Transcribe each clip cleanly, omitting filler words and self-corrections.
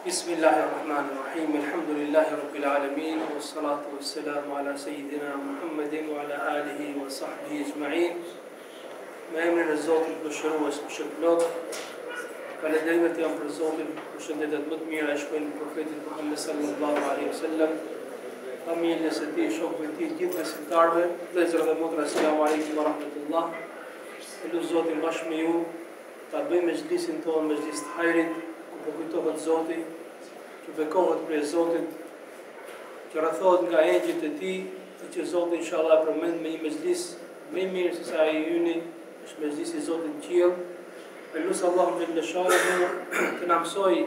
Bismillahirrahmanirrahim. Alhamdulillahi rabbil alamin wassalatu wassalamu ala sayyidina Muhammadin wa ala alihi wa sahbihi ajma'in. Me emrin e Zotit mëshirues mëshirëplot. Falënderimet janë për Zotin, përshëndetet më të mira shkojnë për profetin Muhammed sallallahu alaihi wasallam, familjes e tij, shokëve të tij, gjithë besimtarëve. Vëllezër dhe motra, selam aleikum wa rahmatullah. Elu Zotin bashkë me ju ta bëjmë mezhlisin tonë, mezhlis të hajrit, ku kujtohet Zoti, që bekohet për Zotit, që rrethohet nga engjëjt e tij, dhe që Zoti inshallah përmend me një mezhlis më mirë se sa ai yni, është mezhlisi i Zotit në qiell. Elus Allahu xhalla shanu të na mësoj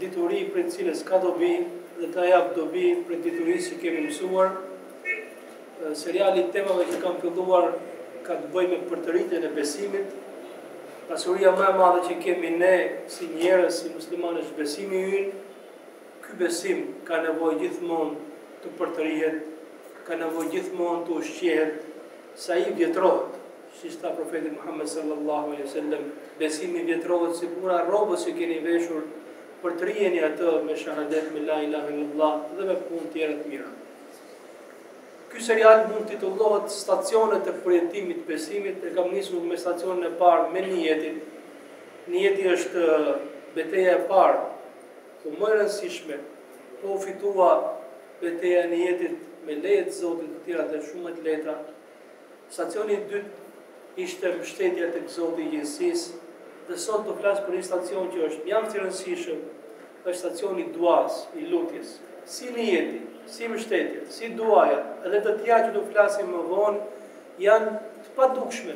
dituri për të cilës ka dobi dhe ta jap dobi për diturisë që kemi mësuar. Seriali i temave që kam filluar ka të bëjë me përtëritjen e besimit. Pasuria më e madhe që kemi ne si njerëz, si muslimanë, është besimi ynë. Ky besim ka nevojë gjithmonë të përtërihet, ka nevojë gjithmonë të ushqehet, sa i vjetrohet. Si tha profeti Muhammed sallallahu alaihi wasallam, besimi vjetrohet si puna rrobës që keni veshur, përtërijeni atë me shahadet, me la ilaha illallah dhe me punë tjera të mira. Ky serial mund titullohet Stacionet e përjetimit të besimit. E kam nisur me stacionin e parë me niyetin. Niyeti është betejë e parë, ku më e rëndësishme, po u fitua betejë e niyetit me lejet e Zotit, të tjera dhe shumë të lehta. Stacioni i dytë ishte mbështetja tek Zoti i gjithësisë, dhe sot do flas për një stacion që është mjaft i rëndësishëm, është stacioni i duas, i lutjes. Si niyeti, si mbështetja, si duaja, edhe të tjera që do flasim më vonë, janë të padukshme,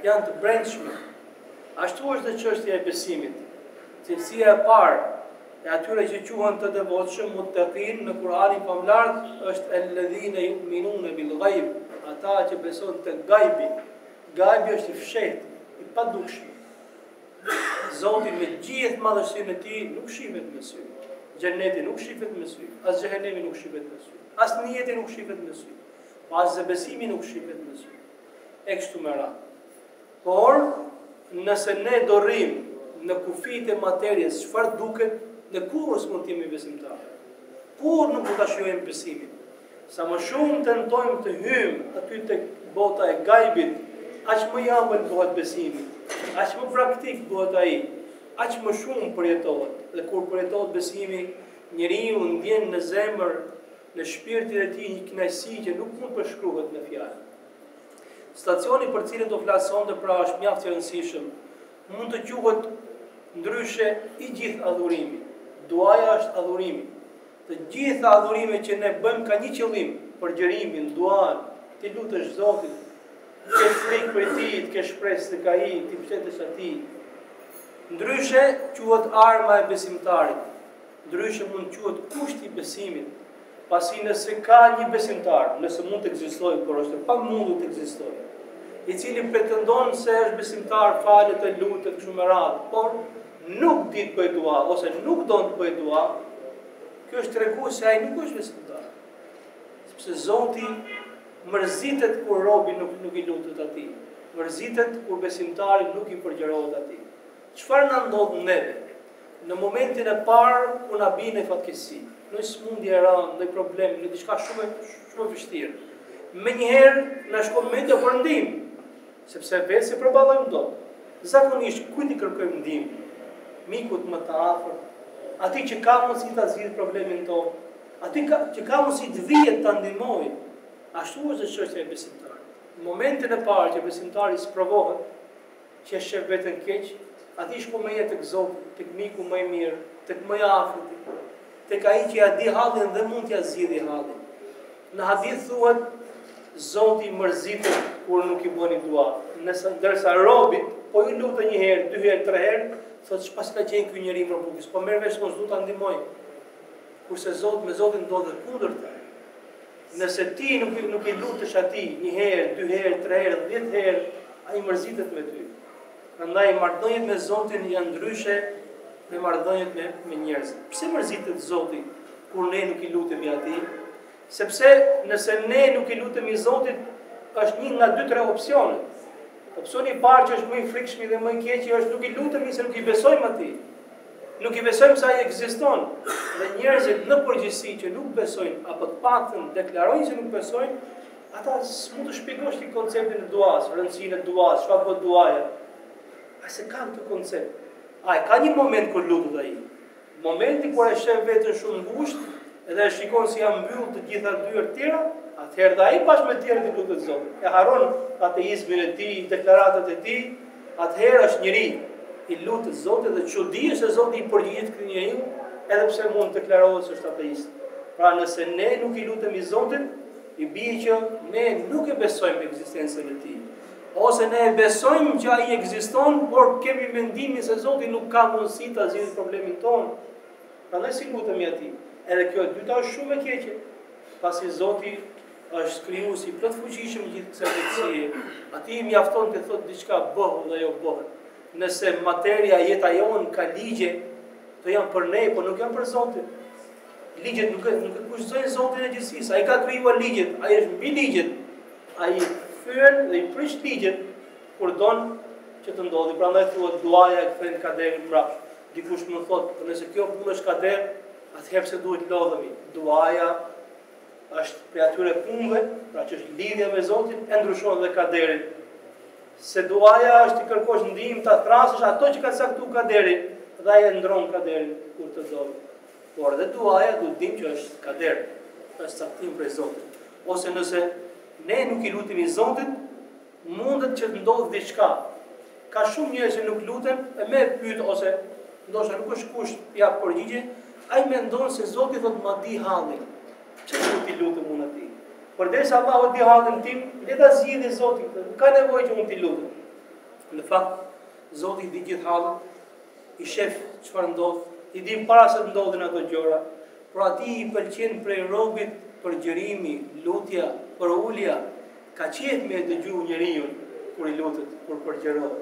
janë të brendshme. Ashtu është dhe çështja e besimit. Cilësia e parë e atyre që quhen të devotshëm, muttaqin, në Kur'anin famlar është alladhina yu'minuna bil ghaib, ata që besojnë te gajbi. Gajbi është i fshehtë, i padukshëm. Zoti me gjithë madhësinë e tij nuk shihet me sy. Xheneti nuk shihet me sy, as xhenemi nuk shihet me sy, as niyeti nuk shihet me sy, as besimi nuk shihet me sy. E kështu me radhë. Por nëse ne do rrim në kufijtë e materjes, çfarë duket, ne kurrë mund të jemi besimtar. Kur nuk do ta shijojmë besimin. Sa më shumë tentojmë të hyjmë aty tek bota e gajbit, aq më i ëmbël bëhet besimi, aq më praktik bëhet ai, aq më shumë përjetohet. Dhe kur përjetohet besimi, njeriu ndjen në zemër, në shpirtin e tij një kënaqësi që nuk mund të përshkruhet me fjalë. Stacioni për cilin do flason pra është mjaft i rëndësishëm. Mund të quhet ndryshe i gjithë adhurimi. Duaja është adhurimi. Të gjitha adhurimet që ne bëjmë ka një qëllim, përgjërimin, duan, ti lutesh Zotit, ke frikë për ti, ke shpresë tek ai, ti mbështetesh atij. Ndryshe quhet arma e besimtarit. Ndryshe mund quhet kushti i besimit. Pasi nëse ka një besimtar, nëse mund të ekzistojë, por është e pamundur të ekzistojë, i cili pretendon se është besimtar, falet e lutet kështu me radhë, por nuk di të bëjë dua ose nuk don të bëjë dua, kjo është tregues se ai nuk është besimtar. Sepse Zoti mërzitet kur robi nuk i lutet atij. Mërzitet kur besimtari nuk i përgjërohet atij. Çfarë na ndodh neve? Në momentin e parë kur na bën fatkeqësi, në smundje e rëndë, në problem, në diçka shumë vështirë. Menjëherë na shkon mendja për ndihmë, sepse vetë se përballojmë dot. Zakonisht kujt i kërkojmë ndihmë? Mikut më të afërt, atij që ka mundësi ta zgjidhë problemin tonë, atij që ka mundësi të vihet ta ndihmojë. Ashtu është çështja e besimtarit. Në momentin e parë që besimtari sprovohet, që shef veten keq, atij shkon me jetë tek Zoti, tek miku më i mirë, tek më i afërti, tek ai që ja di hallin dhe mund t'ia zgjidhë hallin. Në hadith thuhet, Zoti mërzitet kur nuk i bëni dua. Ndërsa robit po i lutet një herë, dy herë, tre herë, thotë çfarë ka qenë ky njeri më bukës, po merr vesh mos du ta ndihmoj. Kurse me Zotin ndodhet kundërta. Nëse ti nuk i lutesh atij një herë, dy herë, tre herë, 10 herë, ai mërzitet me ty. Prandaj marrëdhëniet me Zotin janë ndryshe me marrëdhëniet me njerëzit. Pse mërzitet Zoti kur ne nuk i lutemi atij? Sepse nëse ne nuk i lutemi Zotit, është një nga 2-3 opsione. Opsioni i parë që është më i frikshëm dhe më i keq është nuk i lutemi se nuk i besojmë atij. nuk i besojmë se ai ekziston. Dhe njerëzit në përgjithësi që nuk besojnë apo të paktën deklarojnë se nuk besojnë, ata s'mund të shpjegosh ti konceptin e duas, rëndësinë e duas, çfarë bëhet duaja. Ai se kanë këtë koncept. Ai ka një moment kur lutet ai. Momenti kur e shef veten shumë ngushtë, edhe e shikon si janë mbyllur të gjitha dyert tjera, atëherë dhe ai bashkë me të tjerët i lutet Zotit. E harron ateizmin e tij, deklaratat e tij, atëherë është njëri i lutet Zotit dhe çudi është se Zoti i përgjigjet këtij njeriu, edhe pse mund të deklarohet se është ateist. Pra nëse ne nuk i lutemi Zotit, i bie që ne nuk e besojmë ekzistencën e tij. Ose ne e besojmë që ai ekziston, por kemi mendimin se Zoti nuk ka mundësi ta zgjidhë problemin tonë. Prandaj si lutemi atij. Edhe kjo e dyta është shumë e keqe, pasi Zoti është krijuesi plot fuqishëm gjithë kësaj botësie. Atij mjafton të thotë diçka bëhu dhe ajo bëhet. Nëse materia jeta jon ka ligje, to janë për ne, por nuk janë për Zotin. Ligjet nuk e kushtojnë Zotin e gjithësisë. Ai ka krijuar ligjet, ai është mbi ligjet. Ai fyen dhe i prish ligjet kur don që të ndodhi. Prandaj thuhet duaja e kthen kaderin mbrapsht. Dikush më thotë, nëse kjo punë është kader, atëherë pse duhet lodhemi? Duaja është për atyre punëve, pra që është lidhja me Zotin, e ndryshon dhe kaderin. Se duaja është i kërkosh ndihmë, ta thrasësh ato që ka caktuar kaderi, dhe ai e ndron kaderin kur të dojë. Por edhe duaja duhet dim që është kader, është caktim prej Zotit. Ose nëse ne nuk i lutemi Zotit, mundet që të ndodhë diçka. Ka shumë njerëz që nuk luten, e me pyet ose ndoshta nuk është kusht ja përgjigje, ai mendon se Zoti do të ma di hallin. Çfarë do t'i lutem unë atij? Përderisa Allahu di hallin tim, le ta zgjidhë Zoti, nuk ka nevojë që unë t'i lutem. Në fakt, Zoti di gjithë hallin, i shef çfarë ndodh, i di para se të ndodhin ato gjëra. Por atij i pëlqen prej robit përgjërimi, lutja, përulja, ka qejf me dëgju njeriu kur i lutet, kur përgjërohet.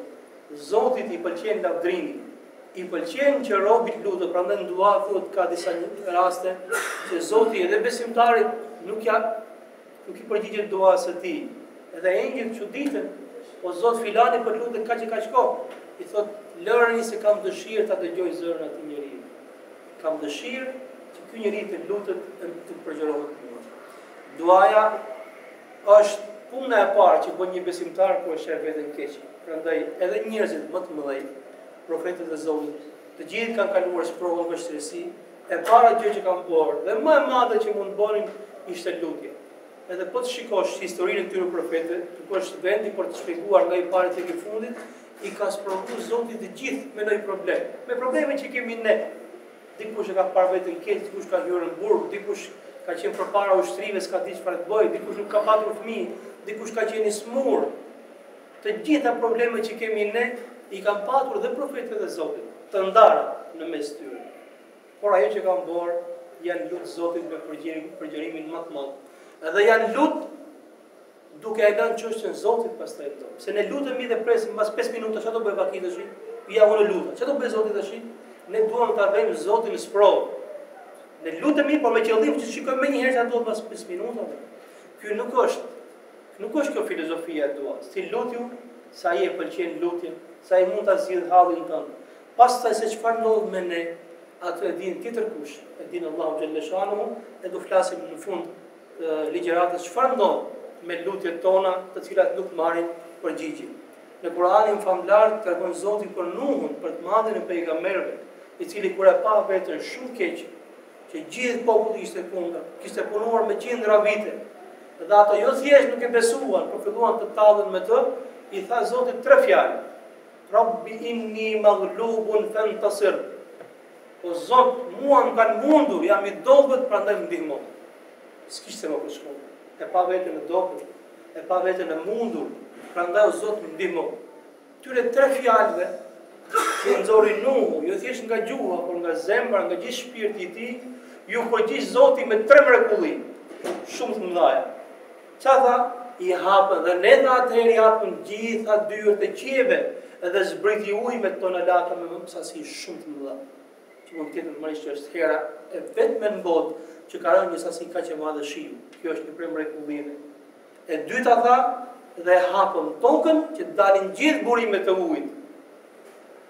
Zotit i pëlqen lavdrimi, i pëlqen që robit lutet, prandaj në dua thotë ka disa raste që Zoti edhe besimtarit nuk i përgjigjet duas së tij. Edhe engjëjt çuditën, o Zot filani për lutet kaq e kaq kohë. I thotë lëreni se kam dëshirë ta dëgjoj zërin e atij njeriu. Kam dëshirë që ky njeriu të lutet e të përgjërohet mua. Duaja është puna e parë që bën një besimtar kur e sheh veten keq. Prandaj edhe njerëzit më të mëdhenj, profetët e Zotit, të gjithë kanë kaluar sprovën vështirësi, e para gjë që kanë bërë dhe më e madhe që mund bënin ishte lutja. Edhe po të shikosh historinë e këtyre profetëve, ku është vendi për të shpjeguar nga i pari tek i fundit, i ka sprovuar Zoti të gjithë me ndonjë problem. Me probleme që kemi ne. Dikush e ka parë veten keq, dikush ka hyrë në burg, dikush ka qenë përpara ushtrive, s'ka ditë çfarë të bëjë, dikush nuk ka patur fëmijë, dikush ka qenë i smur. Të gjitha problemet që kemi ne i kanë patur dhe profetët e Zotit, të ndara në mes tyre. Por ajo që kanë bërë, janë lutë Zotit me përgjërimin më të madh. Edhe janë lutë duke e lënë çështjen Zotit pastaj këto. Se ne lutemi dhe presim mbas 5 minuta çfarë do bëj vaki tash? Ja unë lutem. Çfarë do bëj Zoti tash? Ne duam ta bëjmë Zotin në sprovë. Ne lutemi por me qëllim që shikojmë më një herë çfarë do pas 5 minutave. Ky nuk është kjo filozofia e duas. Ti lutju sa i e pëlqen lutjen, sa i mund ta zgjidh hallin tënd. Pastaj se çfarë ndodh me ne, atë e din tjetër kush, e din Allahu xhalla shanuhu, e do flasim në fund ligjëratës çfarë ndodh me lutjet tona, të cilat nuk marrin përgjigje. Në Kur'anin famlar tregon Zoti për Nuhun, për të madhin e pejgamberëve, i cili kur e pa veten shumë keq, që gjithë populli ishte kundër, kishte punuar me qindra vite. Dhe ato jo thjesht nuk e besuan, por filluan të tallen me të, i tha Zotit 3 fjalë. Rabbi inni maghlubun fantasir. O Zot, mua më kanë mundur, jam i dobët, prandaj më ndihmo. S'kishte më përshkruar. E pa veten e dobët, e pa veten e mundur, prandaj o Zot më ndihmo. Këtyre 3 fjalëve që nxori Nuhu, jo thjesht nga gjuha, por nga zemra, nga gjithë shpirti i tij, ju përgjigj Zoti me 3 mrekulli, shumë të mëdha. Çfarë tha? I hapën dhe ne dhe atëherë i hapën gjitha dyert e qieve edhe zbriti ujë me tonelata me sasi shumë të mëdha. Që mund të ketë normalisht që është hera e vetme në botë që ka rënë një sasi kaq e madhe shiu. Kjo është një prej mrekullive. E dyta tha, dhe hapën tokën që dalin gjithë burimet e ujit.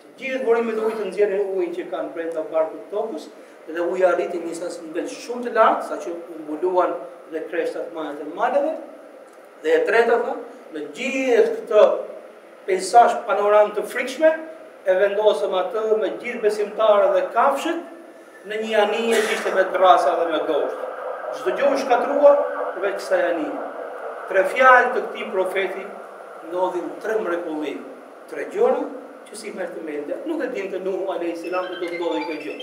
Të Gjithë burimet e ujit të nxjerrin ujin që kanë brenda barkut të tokës, dhe uji arriti një nivel shumë të lartë, saqë u mbuluan dhe kreshtat majat e maleve. Dhe e treta tha, në gjithë këtë peizazh panoramë të frikshme, e vendosëm atë me gjithë besimtarët dhe kafshët në një anije që ishte me drasa dhe me gosht. Çdo gjë u shkatrua përveç kësaj anije. 3 fjalë të këtij profeti ndodhin 3 mrekulli, 3 gjëra që si merr të mendja. Nuk e dinte Nuhu alayhis salam se do të ndodhi kjo gjë.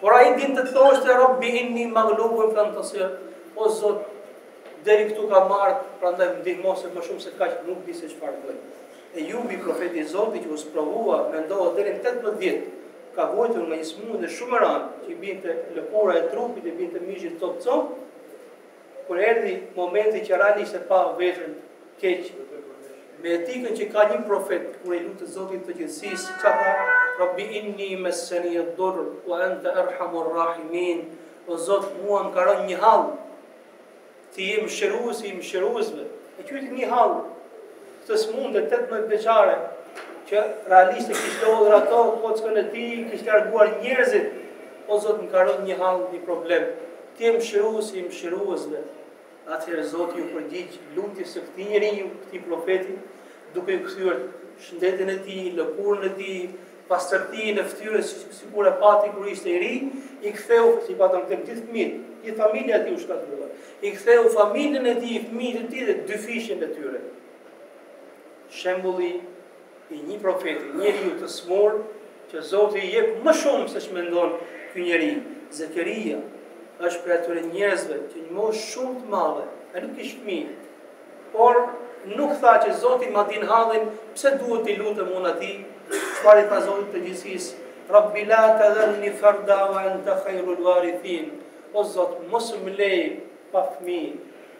Por ai dinte të thoshte Rabbi inni maghlubun fantasir, o Zot, deri këtu ka marrë, prandaj ndihmose më shumë se kaq nuk di se çfarë bëj. Ejubi, profeti i Zotit, që u sprovua, mendohet deri në 18 vjet, ka vojtur nga një smundje shumë e rëndë, që i binte lëkura e trupit, i binte mishit cop-cop, kur erdhi momenti që realisht e pa vetën keq, me etikën që ka një profet, kur i lutet Zotit të gjithësisë, ka tha, Rabbi inni messani ad-durr wa anta arhamur rahimin, o Zot, mua më ka rënë një hall, ti je mëshiruesi i mëshiruesve. E quajti një hall, këtë smundje 18 vjeçare, që realisht kishte hodhur ato kockën e tij, kishte larguar njerëzit, o Zot, më ka rënë një hall, një problem. Ti je mëshiruesi i mëshiruesve. Atëherë Zoti ju përgjigj lutjes së këtij njeriu, këtij profeti, duke i kthyer shëndetin e tij, lëkurën e tij, pastërtinë e fytyrës, sikur e pati kur ishte i ri, i ktheu si patën tek gjithë fëmijët, gjithë familja e tij u shkatërua. I ktheu familjen e tij, fëmijët e tij dhe 2 fishën e tyre. Shembulli i një profeti, njeriu të smur, që Zoti i jep më shumë se ç'mendon ky njeri. Zekaria është për atyre njerëzve që një moshë shumë të madhe, ai nuk ishte fëmijë, por nuk tha që Zoti ma din hallin, pse duhet t'i lutem unë atij, çfarë i tha Zoti të gjithësisë, Rabbi la tadharni farda wa anta khairul warithin. O Zot, mos më lej pa fëmijë,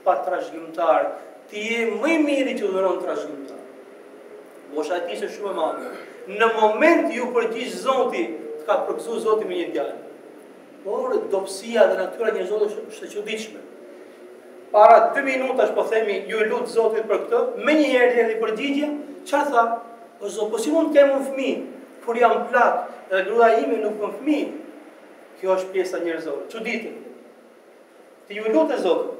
pa trashëgimtar, ti je më i miri që dhuron trashëgimtar. Mosha e tij është shumë e madhe. Në moment ju përgjigj Zoti, të ka përgëzuar Zoti me një djalë. Por dobësia dhe natyra njerëzore është e çuditshme. Para 2 minutash po themi ju lut Zotit për këtë, më një herë erdhi përgjigje, çfarë tha? O Zot, po si mund të kem un fëmijë kur jam plak dhe gruaja ime nuk bën fëmijë? Kjo është pjesa njerëzore. Çuditë. Ti ju lutë Zotit.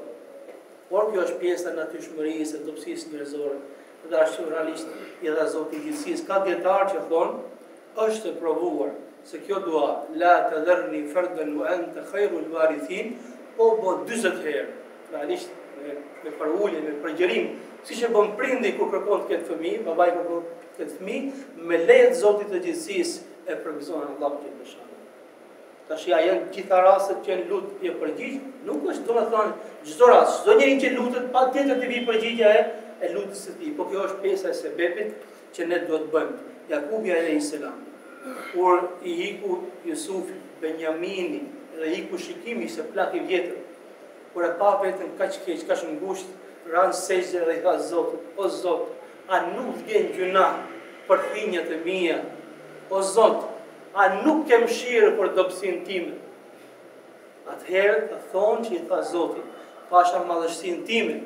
Por kjo është pjesa e natyrshmërisë, e dobësisë njerëzore. Dhe ashtu realisht i dha Zoti i gjithësisë. Ka dietar që thonë është e provuar se kjo dua, la tadharni fardan wa anta khairul warithin, po 40 herë. Realisht me përulje, me përgjërim, siç e bën prindi kur kërkon të ketë fëmijë, babai kërkon të ketë fëmijë, me lejet e Zotit të gjithësisë e përgëzon Allahu xhallahu xhallahu. Tash ja janë gjitha rastet që lut e përgjigj, nuk është domethënë çdo rast, çdo njeri që lutet patjetër të vi përgjigja e lutjes së tij, po kjo është pjesa e sebepit që ne duhet bëjmë. Jakubi alayhis salam, kur i iku Jusufi, Benjamini, dhe iku shikimi se plak i vjetër, kur e pa vetën kaq keq, kaq ngushtë, ran sejdë dhe i tha Zotit, o Zot, a nuk vjen gjuna për thinjat e mia? O Zot, a nuk kem mëshirë për dobësinë time? Atëherë të thonë që i tha Zotit, pasha madhështinë time,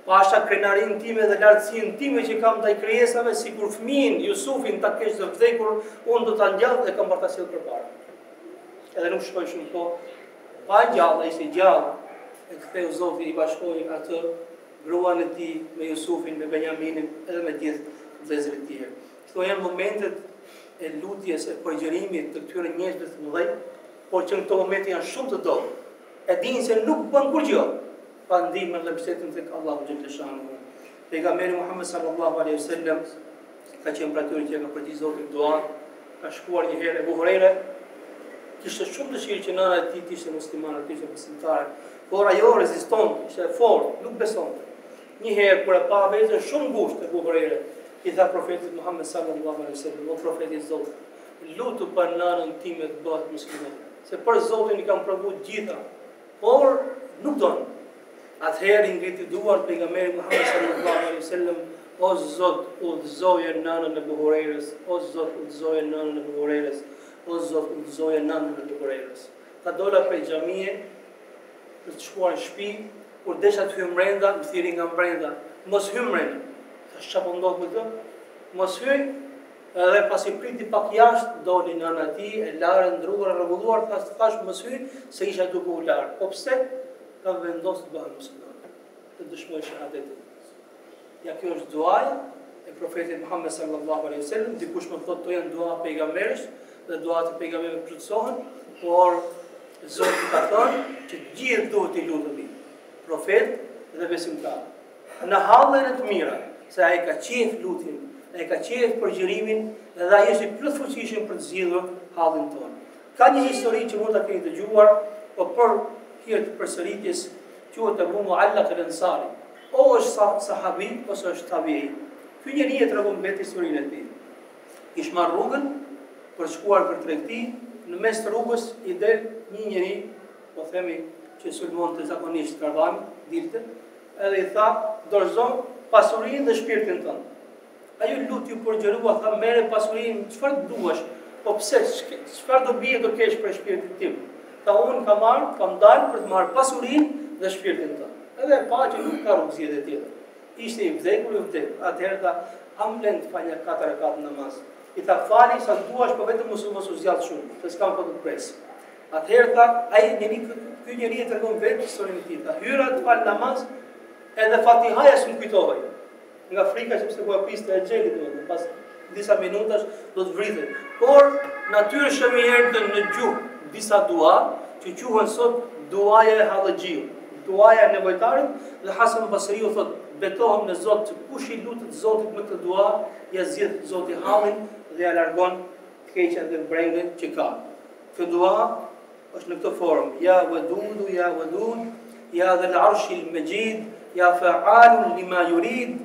pasha krenarinë time dhe lartësinë time që kam ndaj krijesave, sikur fëmijën Jusufin ta kesh të vdekur, unë do ta ngjall dhe kam bërta sjell përpara. Edhe nuk shkoi shumë kohë, pa gjallë, ishte gjallë, e ktheu Zoti i bashkoi atë gruan e tij me Jusufin, me Benjaminin, edhe me gjithë vëllezërit e tjerë. Këto janë momentet e lutjes e përgjërimit të këtyre njerëzve të mëdhenj, por që në këto momente janë shumë të dobët. E dinë se nuk bën kurgjë pa ndihmën dhe mbështetjen tek Allahu xhallahu xhallahu. Pejgamberi Muhammed sallallahu alaihi wasallam ka qenë për atyre që ka përgjigj Zotit duan, ka shkuar një herë Abu Huraira, kishte shumë dëshirë që nëna e tij të ishte muslimane, të ishte besimtare, por ajo reziston, ishte fort, nuk besonte. Një herë kur e pa veten shumë ngushtë Abu Huraira, i tha profetit Muhammed sallallahu alaihi wasallam, o profeti i Zotit, lutu për nënën time të bëhet muslimane, se për Zotin i kam provuar gjitha, por nuk don. Atëherë i ngriti duar pejgamberi Muhammed sallallahu alaihi wasallam, o Zot, udhëzoje nënën e Abu Hurairës, o Zot, udhëzoje nënën e Abu Hurairës, o Zot, udhëzoje nënën e Abu Hurairës. Ka dola prej xhamie për të shkuar në shtëpi, kur desha të hyj brenda, më thiri nga brenda, mos hyj brenda. Tash çfarë po ndodh me këtë? Mos hyj, Edhe pasi priti pak jashtë, doli nëna e tij, e larë ndruar, rregulluar, thash mos hyj se isha duke u larë. Po pse? Ka vendosur të bëhet musliman. Të dëshmoj shahadetin. Ja kjo është duaja e profetit Muhammed sallallahu alaihi wasallam. Dikush më thotë to janë dua pejgamberesh dhe duat e pejgamberëve plotësohen, por Zoti ka thënë që gjithë duhet i lutemi, profet dhe besimtar. Në hallën e të mira, se ai ka qejf lutjen, ai ka qejf përgjërimin dhe ai është i plotfuqishëm për të zgjidhur hallin tonë. Ka një histori që mund ta keni dëgjuar, por për hir të përsëritjes quhet Abu Muallaq al-Ansari. O është sahabi ose është tabi'i. Ky njeri e tregon vetë historinë e tij. Kish marr rrugën për shkuar për tregti, në mes të rrugës i del një njeri, po themi që sulmonte zakonisht karvan, dilte, edhe i tha, dorëzo pasurinë dhe shpirtin tënd. Ai u luti u përgjërua, tha, merre pasurinë, çfarë duash? Po pse, çfarë do bie do kesh për shpirtin tim? Tha, unë kam dalë për të marrë pasurinë dhe shpirtin tënd. Edhe pa që nuk ka rrugë zgjedhje tjetër. Ishte i vdekur, atëherë tha, amlen të falja 4 rekat namaz. I tha fali sa duash, po vetëm mos u zgjat shumë, se s'kam po të pres. Atëherë tha, ky njeri e tregon vetë historinë e tij. Tha, hyra të fal namaz, edhe Fatihaja s'm kujtohej. Nga frika sepse po piste e xhelit domethënë, pas disa minutash do të vritet. Por natyrisht më erdhën në gjuhë disa dua, që quhen sot duaja e hallxhiu, duaja e nevojtarit, dhe Hasan Basriu thotë, betohem në Zot që kush i lutet Zotit me këtë dua, ja zgjidh Zoti hallin dhe ja largon të keqen dhe brengën që ka. Kjo dua është në këtë formë: ya wadudu ya wadud, ya dhal arshil majid, ya fa'alun lima yurid,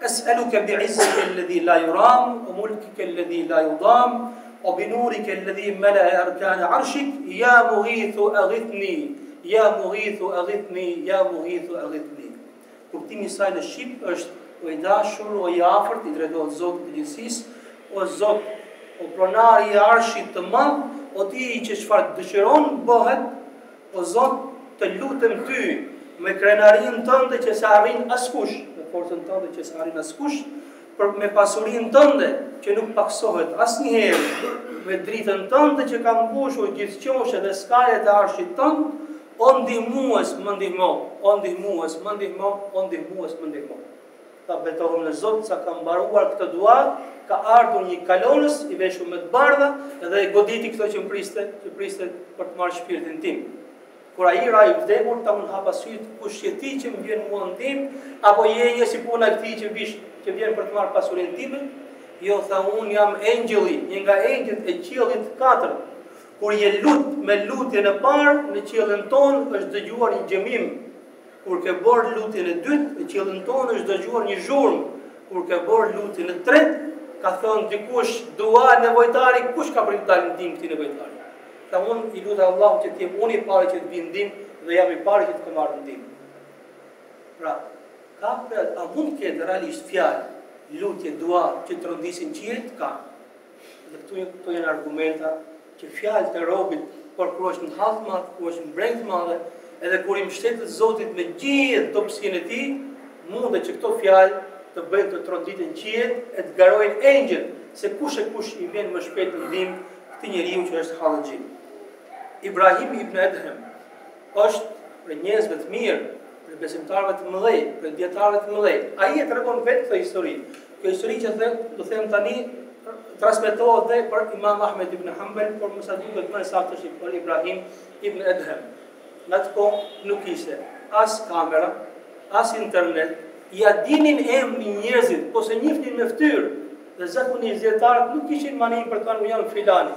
as'aluka bi'izzika alladhi la yuram wa mulkika alladhi la yudam wa binurika alladhi mala'a arkan 'arshik, ya mughithu aghithni, ya mughithu aghithni, ya mughithu aghithni. Kuptimi i saj në shqip është o i dashur, o i afërt, i drejtohet Zotit të gjithësisë, o Zot, o pronari i arshit të madh, o ti që çfarë dëshiron bëhet, o Zot, të lutem ty me krenarinë tënde që sa arrin askush, me forcën tënde që sa arrin askush, për me pasurinë tënde që nuk paksohet asnjëherë, me dritën tënde që ka mbushur gjithçka dhe skajet e arshit tënd. O ndihmues, më ndihmo, o ndihmues, më ndihmo, o ndihmues, më ndihmo. Ta betohem në Zot sa ka mbaruar këtë dua, ka ardhur një kalonës i veshur me të bardha dhe i goditi këto që priste për të marrë shpirtin tim. Kur ai ra i vdekur, ta unë hapa syt, kush je ti që më vjen mua ndim, apo je një si puna këtij që vjen për të marrë pasurinë time? Jo, tha, unë jam engjëlli, një nga engjëjt e qiellit 4. Kur je lut me lutjen e parë, në qiellin tonë është dëgjuar një xhemim. Kur ke bërë lutjen e dytë, në qiellin tonë është dëgjuar një zhurmë. Kur ke bërë lutjen e tretë, ka thënë dikush dua nevojtari, kush ka për të dalë ndim këtij nevojtari? Tha, unë i lutem Allahut që të jem unë i pari që të vi ndim dhe jam i pari që të marr ndim. Pra, a mund të ketë realisht fjalë, lutje, dua që të rëndisin qiejt? Ka. Dhe këtu janë argumenta që fjalët e robit, por kur është në hall të madh, kur është në breng të madhe, edhe kur i mbështetet Zotit me gjithë dobësinë e tij, mundet që këto fjalë të bëjnë të tronditen qiejt e të garojnë engjël, se kush i vjen më shpejt në ndihmë këtij njeriu që është hallxhi. Ibrahim ibn Adham është për njerëzve të mirë, për besimtarëve të mëdhenj, për dietarëve të mëdhenj. Ai e tregon vetë këtë histori. Kjo histori që do them tani transmetohet dhe për Imam Ahmed ibn Hanbal, por mos a duket më saktë është për Ibrahim ibn Adham. Në atë kohë nuk ishte as kamera, as internet, ja dinin emrin njerëzit, ose njihnin me fytyrë, dhe zakonisht dietarët nuk kishin mani për të thënë janë filani.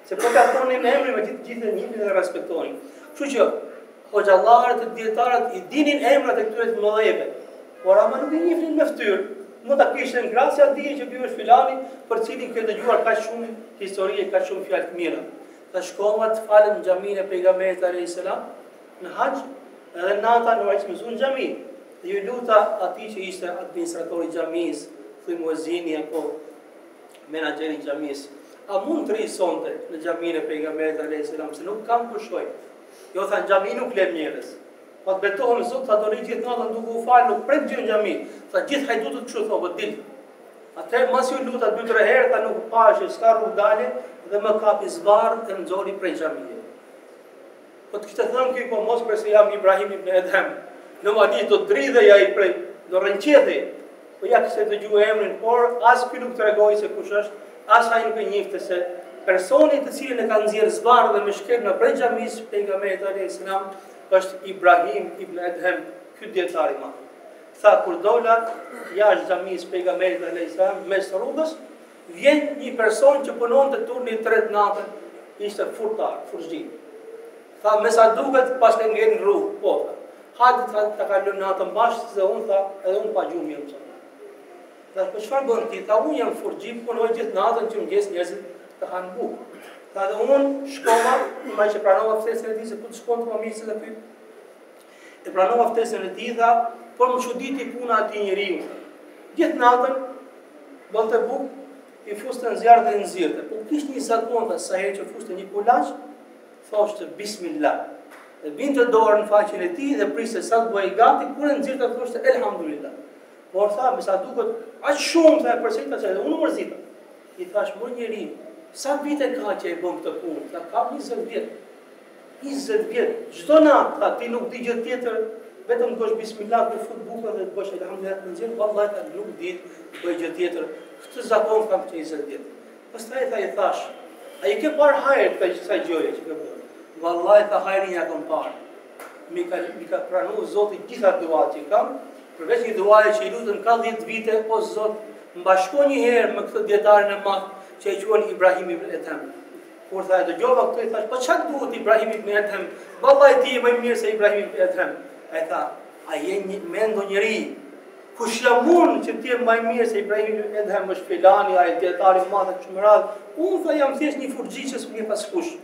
Se po ka thonin emrin me gjithë njihnin dhe respektonin. Kështu që hoxhallarët e dietarët i dinin emrat e këtyre të mëdhëve, por ama nuk i njihnin me fytyrë. Mund ta kishin gracia dije që ky është filani, për cilin ke dëgjuar kaq shumë histori e kaq shumë fjalë të mira. Ta shkova të falem në xhaminë e pejgamberit alayhis salam në haxh, edhe nata në haxh mësuan në xhami. Dhe ju luta atij që ishte administratori i xhamisë, thuj muezini apo menaxheri i xhamisë, a mund të rrisonte në xhaminë e pejgamberit alayhis salam, se nuk kam ku shkoj. Jo, tha, në xhami nuk lem njerëz. Po të betohen Zot, tha, do ri gjithë natën duke u falë, nuk pret gjë në xhami. Tha, gjithë hajdutët kështu thonë, dil. Atëherë mas ju luta 2-3 herë, ta nuk pa që s'ka rrugë dalje dhe më kapi zbarë dhe nxori prej xhamie. Po të kishte thënë ky po mos përse jam Ibrahim ibn Adham. Në mali do dridhej ai prej, do rënqethi. Po ja kishte dëgjuar emrin, por as ky nuk tregoi se kush është, as ai nuk e njihte se personi të cilin e ka nxjerrë zbarë dhe me shkel në prej xhamisë pejgamberit alayhis salam është Ibrahim ibn Adham, ky dietar i madh. Tha kur dola jashtë xhamisë pejgamberit alayhis salam mes rrugës, vjen një person që punonte turnin 3 natën, ishte furtar, furzhi. Tha me sa duket pas të ngjen në rrugë, po. Hajde ta kalojmë natën bashkë se unë tha, edhe unë pa gjumë jam çfarë. Tha po çfarë bën ti? Tha unë jam furxhi, punoj gjithë natën që mëngjes njerëzit të hanë bukë. Tha dhe unë shkova, më që pranova ftesën e tij se ku të shkon të mamisë dhe pyet. E pranova ftesën e tij tha, por më çuditi puna e atij njeriu. Gjithë natën bënte bukë, i fuste në zjarr dhe nxirrte. Po kishte një zakon sa herë që fuste një kulaç, thoshte bismillah. Dhe binte dorën në faqen e tij dhe priste sa të bëhej gati, kur e nxirrte thoshte elhamdulillah. Por tha, me sa duket, aq shumë tha përsëri ta çaj, unë mërzita. I thash, "Mor njeri, sa vite ka që e bën këtë punë?" Tha, "Ka 20 vjet." 20 vjet. Çdo natë, tha, ti nuk di gjë tjetër, vetëm të bësh bismillah, të fut bukën dhe të bësh elhamdulillah të nxjerr, vallahi ta nuk di të bëj gjë tjetër. Këtë zakon kam që 20 vjet. Pastaj tha, i thash, "A i ke parë hajër këtë kësaj gjëje që ke bërë?" Vallahi tha, hajrin ja kam parë. Mi ka pranuar Zoti gjitha duat që kam. Përveç një duaje që i lutën ka 10 vite, o Zot, mbashko një herë me këtë dietarin e madh që e quhen Ibrahim ibn Adham. Kur tha e dëgjova këtë, i thash, "Po çfarë duhet Ibrahim ibn Adham? Vallahi ti je më i mirë se Ibrahim ibn Adham." Ai tha, "A je një mendo njeri? Kush jam unë që ti je më i mirë se Ibrahim ibn Adham, është filani, ai dietari i madh shumë radh. Unë tha jam thjesht një furxhi që s'më pas kush."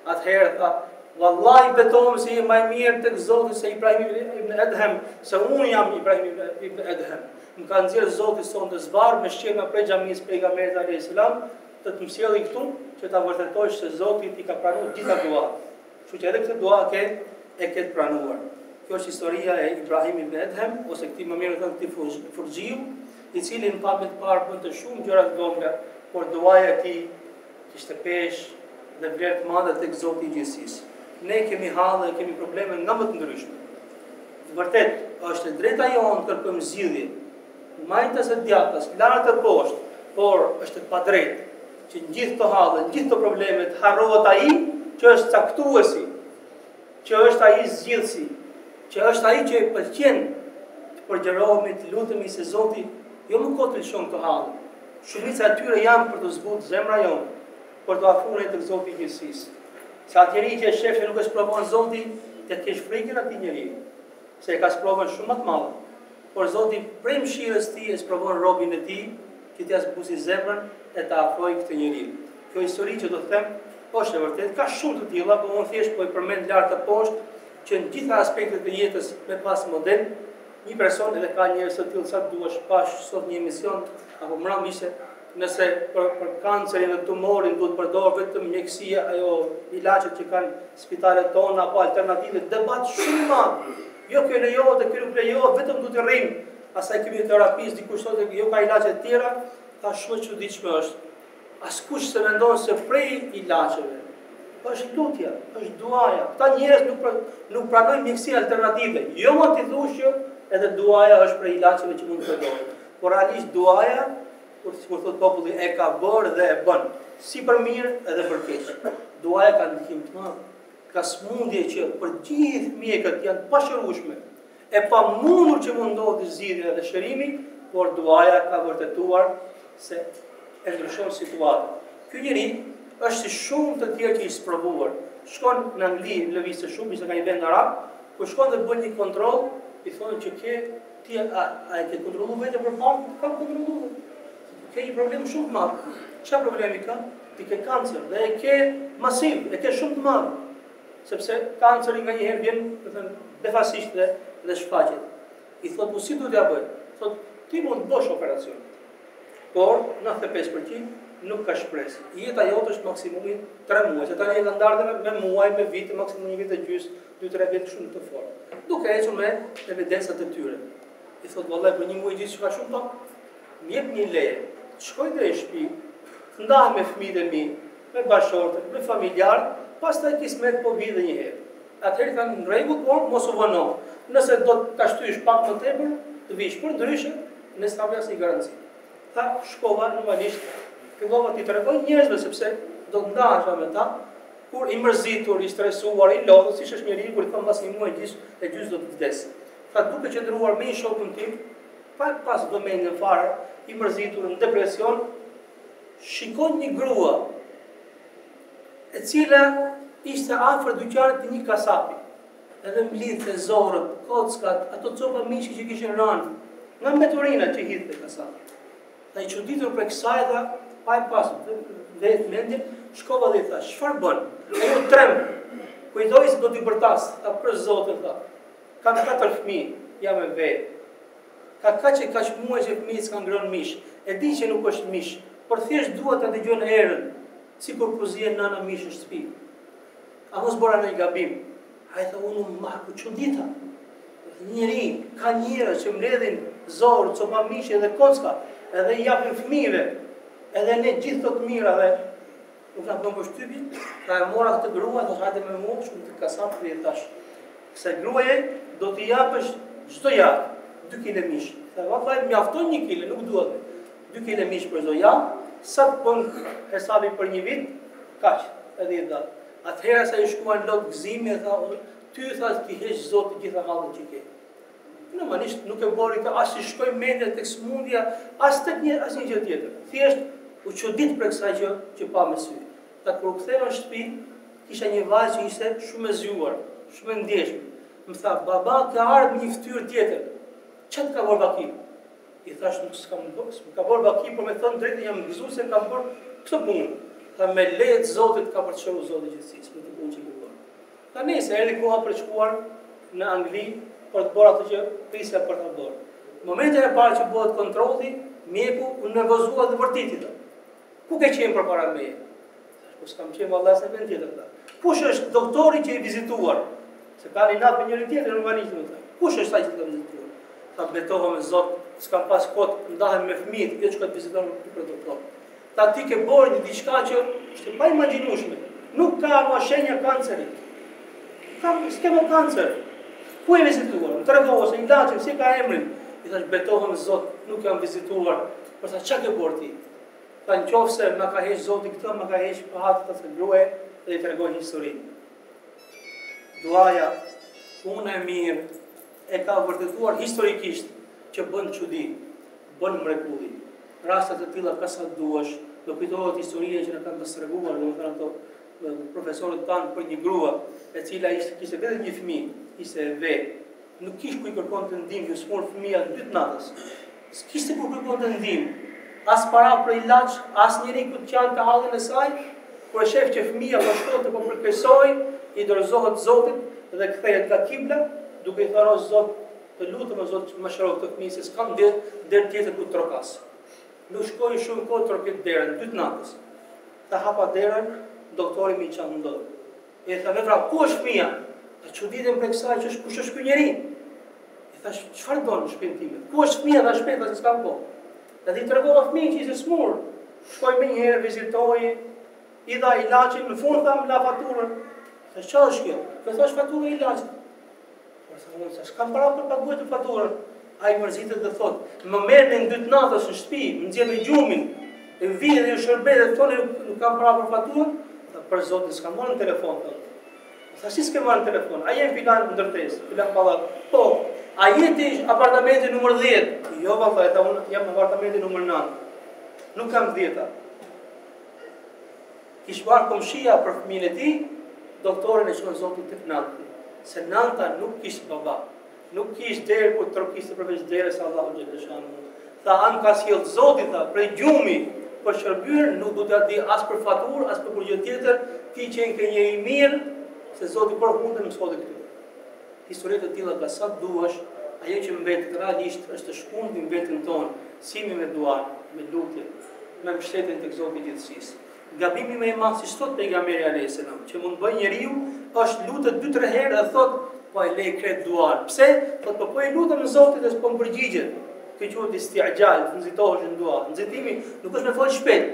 Atëherë tha, "Wallahi betohem se je më i mirë tek Zoti se Ibrahim ibn Adham, se unë jam Ibrahim ibn Adham. Më ka nxjerrë Zoti sonte zbar me shqetësim prej xhamisë pejgamberit alayhis salam, të më sjellë këtu që ta vërtetosh se Zoti i ka pranuar gjitha duat. Kështu që edhe këtë dua e ke pranuar." Kjo është historia e Ibrahim ibn Adham ose këtij më mirë thënë këtij furxhiu, i cili në papën e parë bën të shumë gjëra të vogla, por duaja e tij ishte pesh dhe vlerë të madhe tek Zoti i gjithësisë. Ne kemi hallë, kemi probleme nga më të ndryshme. Vërtet, është e drejta jonë të kërkojmë zgjidhje, majtas e djathtas, lart e poshtë, por është e padrejtë që në gjithë të hallë, në gjithë të problemet harrohet ai që është caktuesi, që është ai zgjidhësi, që është ai që i pëlqen të përgjerohemi, të lutemi se Zoti jo më kotë lëshon të hallë. Shumica e tyre janë për të zbutë zemra jonë, për të afruar tek Zoti i gjithësisë. Se atëri që e shef që nuk e sprovon Zoti, të kesh frikën atij njeriu, se e ka sprovën shumë më të madhe. Por Zoti prej mëshirës tij e sprovon robën e tij, që t'ia zbusi zemrën e ta afrojë këtë njeriu. Kjo histori që do të them, është e vërtetë, ka shumë të tilla, por unë thjesht po e përmend lart të poshtë që në gjitha aspektet e jetës me pas model, një person edhe ka njerëz të tillë sa duash pash sot një emision apo mbrëm ishte nëse për kancerin dhe tumorin duhet përdor vetëm mjekësia, ajo ilaçet që kanë spitalet tona apo alternative, debat shumë i madh. Jo kjo lejohet dhe kjo nuk lejohet, vetëm duhet të rrim asaj kimioterapis, dikush thotë jo ka ilaçe të tjera, ka shumë çuditshme është. Askush se mendon se prej ilaçeve është lutja, është duaja. Këta njerëz nuk pranojnë mjekësi alternative. Jo më ti thush që edhe duaja është prej ilaçeve që mund të përdoret. Por realisht duaja, kur thot populli e ka bërë dhe e bën, si për mirë edhe për keq. Duaja ka ndikim të madh. Ka smundje që për gjithë mjekët janë të pashërueshme, e pamundur që mundohet zgjidhja dhe shërimi, por duaja ka vërtetuar se e ndryshon situatën. Ky njeri është si shumë të tjerë që i sprovuar. Shkon në Angli, në lëvizë shumë, ishte nga një vend arab, kur shkon dhe bën një kontroll, i thonë që ti a e ke kontrolluar vetë për parë? Kam kontrolluar. Ke një problem shumë të madh. Çfarë problemi ka? Ti ke kancer dhe e ke masiv, e ke shumë të madh. Sepse kanceri nganjëherë vjen, do të thënë, befasisht dhe shfaqet. I thotë, po si duhet ja bëj? Thotë, ti mund të bësh operacion. Por 95% nuk ka shpresë. Jeta jote është maksimumi 3 muaj. Se tani e kanë ndarë me muaj, me vite, maksimumi 1 vit e gjysmë, 2-3 vjet shumë të fortë. Duke ecur me evidencat e tyre. I thotë, vallahi për 1 muaj gjithçka shumë pak. Më jep një leje. shkoj deri në shtëpi, të ndahem me fëmijët e mi, me bashortën, me familjarët, pastaj kismet po vi edhe një herë. Atëherë kanë në rregull, por mos u vono. Nëse do ta shtysh pak më tepër, të vish, por ndryshe nëse ka vlerësi garanci. Tha shkova normalisht, fillova t'i tregoj njerëzve sepse do të ndahesha me ta, kur i mërzitur, i stresuar, i lodhur, siç është njeriu kur i thon pas një muaji gjys do të vdes. Tha duke qëndruar me një shokun tim, pas vëmendjen fare, i mërzitur në depresion, shikon një grua e cila ishte afër dyqanit të një kasapi. Edhe mblidhte zorët, kockat, ato copa mishi që kishin rënë, nga meturinat që hidhte kasapi. Dhe i çuditur për kësaj tha, pa e pasur vetë mendjen, shkova dhe i tha, çfarë bën? Ajo trem. Kujdoj se do t'i bërtas, tha për Zotin tha. Kam 4 fëmijë, jam me vetë. Ka kaq muaj që fëmijët s'kan ngrënë mish. E di që nuk është mish, por thjesht dua ta dëgjoj erën, sikur po zihen nëna mish në shtëpi. A mos bëra ndonjë gabim? Ai tha unë ma ku çudita. Njëri ka njerëz që mbledhin zorë, copa mishi dhe kocka, edhe i japin fëmijëve. Edhe ne gjithë të mira dhe nuk na bën përshtypje, ta e mora këtë grua, do hajde me mua shumë të kasap dhe tash. Kësaj gruaje do t'i japësh çdo javë 2 kg mish. Tha vallai mjafton 1 kg, nuk duhet. 2 kg mish për çdo javë, sa të bën hesabi për një vit, kaq, edhe i dha. Atëherë sa i shkuan lot gëzimi, tha, ty tha ti heq Zoti gjitha hallën që ke. Normalisht nuk e bëri të as i shkoj mendja tek smundja, as tek asnjë gjë tjetër. Thjesht u çudit për kësaj që pa me sy. Ta kur u ktheva në shtëpi, kisha një vajzë që ishte shumë e zgjuar, shumë e ndjeshme. Më tha, baba ka ardhur me një fytyrë tjetër. Çfarë ka bërë vakim? I thash nuk s'kam bërë, ka bërë vakim, por me thënë drejtë jam gëzuar se kam bërë këtë punë. Tha me leje të Zotit ka përçuar Zoti gjithësisë, me të punë që ka bërë. Tani se erdhi koha për të shkuar në Angli për të bërë atë që prisja për të bërë. Në momentin e parë që bëhet kontrolli, mjeku u nervozua dhe vërtiti tha. Ku ke qenë përpara meje? Po s'kam qenë vallai se vend tjetër tha. Kush është doktori që i vizituar? Se kanë inat me njëri tjetrin normalisht më tha. Kush është ai që ka vizituar? Tha betohem me Zot, s'kam pas kohë ndahem me fëmijët, jo çka të viziton për doktor. Tha ti ke bërë një diçka që është pa imagjinueshme. Nuk ka më shenja kanceri. S'ke më kancer. Ku e vizituar? Më tregova se ilaçin si ka emrin. I thash betohem me Zot, nuk jam vizituar. Por tha çka ke bërë ti? Tha nëse më ka heq Zoti këtë, më ka heq pa hatë të gruaje dhe i tregoj historinë. Duaja, puna e mirë e ka vërtetuar historikisht që bën çudi, bën mrekulli. Raste të tilla ka sa duash, do kujtohet historia që na kanë treguar, domethënë ato profesorët tanë për një grua e cila kishte vetëm një fëmijë, ishte e vetë. Nuk kishte ku i kërkonte ndihmë, ju smor fëmia në 2 natës. S'kishte ku kërkonte ndihmë. As para për ilaç, as njëri ku të qanë ka hallin e saj, kur e shef që fëmia po shkon të po përkeqësoj, i dorëzohet Zotit dhe kthehet nga kibla, duke i thënë Zot, të lutem o Zot, më shëro këtë fëmijë se s'kam der tjetër ku trokas. Nuk shkoi shumë kohë troket derën 2 natës. Ta hapa derën, doktori më çan ndodh. I tha vetra, ku është fëmia? Ta çuditëm për kësaj që kush është ky njeri? I thash, çfarë bën në shtëpinë time? Ku është fëmia? Ta shpejt se s'kam kohë. Edhe i tregova fëmijën që ishte smur. Shkoi më një herë, vizitoi, i dha ilaçin, në fund tham la faturën. Thash, çfarë është kjo? Kjo thash fatura e ilaçit. Po sa s'kam para për paguaj të faturën. Ai mërzitet dhe thot, më merrni në 2 natës në shtëpi, më nxjerrni gjumin, e vjen dhe shërbet dhe thonë nuk kam para për faturën. Për Zotin s'kam marrë në telefon. Tha si s'ke marrë në telefon? A jem filan ndërtesë, filan pallat. Po, a jeti apartamenti numër 10? Jo vallai, tha unë jam në apartamenti numër 9. Nuk kam 10-ta. Kish marrë komshia për fëmijën e tij, doktorin e shkon Zotit tek nënta. Se nënta nuk kishte baba. Nuk kishte derë kur trokiste përveç derës Allahu xhaleshanu. Tha an ka sjell Zoti tha prej gjumi për shërbyer, nuk do t'ja di as për faturë, as për gjë tjetër, ti qenë ke njëri mirë, se Zoti për hundën më shkote këtu. Historitë të tilla ka sa duash, ajo që mbetet realisht është të shkundë në vetën tonë, simi me duar, me lutje, me mbështetjen tek Zoti i gjithësisë. Gabimi më i madh si thot pejgamberi alayhis salam, që mund bëj njeriu, është lutet 2-3 herë dhe thot, po e lej kret duar. Pse? Po e lutem në Zotin dhe s'po më përgjigjet. kjo quhet isti'jal, të nxitohesh në dua. Nxitimi nuk është me fol shpejt,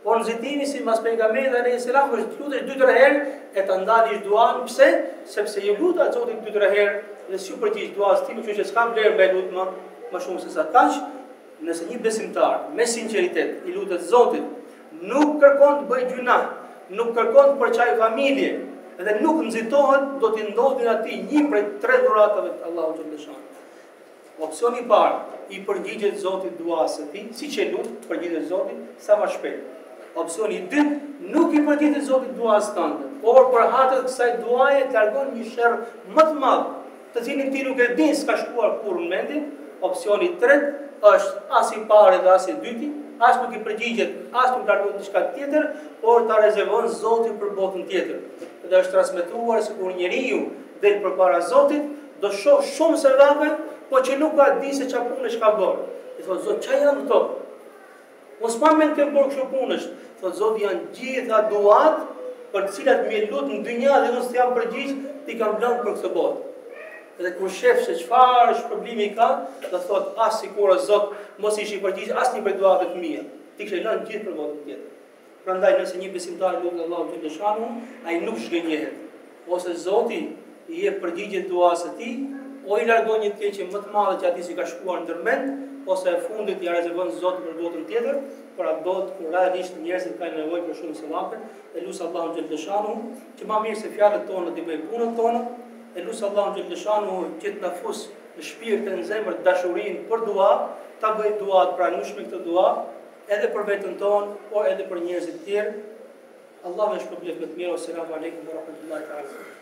por nxitimi si mas pejgamberit alayhis salam është të lutesh 2-3 herë e ta ndalish duan. Pse? Sepse ju luta Zotit 2-3 herë dhe si u përgjigj duas tim, që s'ka vlerë me lut më shumë se sa kaq. Nëse një besimtar me sinqeritet i lutet Zotit, nuk kërkon të bëj gjuna, nuk kërkon të përçaj familje, dhe nuk nxitohet, do t'i ndodhin atij një prej 3 dhuratave të Allahut xhaleshani. Opsioni i parë, i përgjigjet Zotit duas së tij, siç e lut, përgjigjet Zotit sa më shpejt. Opsioni i dytë, nuk i përgjigjet Zotit duas tënde, por për hatër të kësaj duaje të largon një sherr më të madh, të cilin ti nuk e din s'ka shkuar kurrë në mendin. Opsioni i tretë është as i parë dhe as i dyti, as nuk i përgjigjet, as nuk largon diçka tjetër, por ta rezervon Zotin për botën tjetër. Dhe është transmetuar se kur njeriu del përpara Zotit, do shoh shumë sevape, po që nuk ka di se çfarë punësh ka bërë. I thotë Zot, çfarë janë këto? Mos pa mend të bërë kështu punësh. Thotë Zoti, janë gjitha duat për të cilat më lut në dynja dhe unë s'jam përgjigj, ti kam lënë për këtë botë. Dhe kur shef se çfarë është problemi ka, do thotë as sikur o Zot mos ishi përgjigj asnjë prej duave të mia. Ti kishe lënë gjithë për botën tjetër. Prandaj nëse një besimtar lutet Allahun xhaleshanu, ai nuk zhgënjehet. Ose Zoti i jep përgjigje duas së tij, o i largon një keqje më të madhe që atij si ka shkuar ndërmend, ose e fundit ja rezervon Zoti për botën tjetër, për atë botë kur realisht njerëzit kanë nevojë për shumë sevape. E lut Allahun xhaleshanu që më mirë se fjalët tona të bëjë punën tonë. E lut Allahun xhaleshanu që të na fus në shpirt e në zemër dashurinë për dua, ta bëj dua të pranueshme këtë dua, edhe për veten tonë, por edhe për njerëzit tjerë. Allahu e shpërblet me të mirë. Selamun alejkum wa rahmatullahi ta'ala.